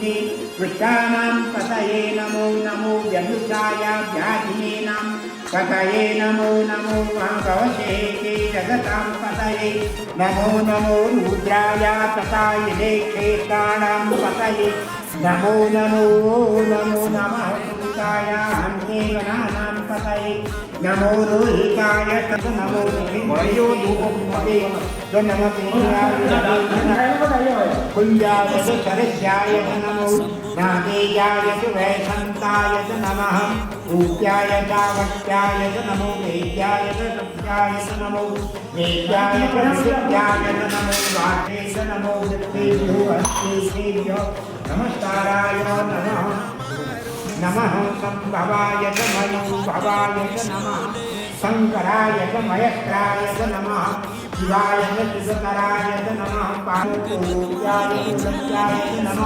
विष्णुपत्नी कृष्णानां पतये नमो नमो व्यनुषाय व्याधिनीनां पतये नमो नमो भगवते ते जगतां पतये नमो नमो रुद्राय तथायिने क्षेत्राणां पतये नमो नमो नमो नमः पुरुषाय हन्ते गणानां पतये नमो रोहिताय तथ नमो वयो धूपपते नमः कुञ्जाय सरस्याय नमो नागेयाय वैशन्ताय नमः ऊप्याय चावक्याय नमो वेद्याय सत्याय नमो वेद्याय प्रसिद्ध्याय नमो वाचे नमो वृत्तेभ्यो हस्तेभ्यो नमस्काराय नमः नमः संभवाय मयोभवाय नमः शंकराय मयस्त्राय नमः शिवाय शिवकराय नमः पार्वत्याय नमः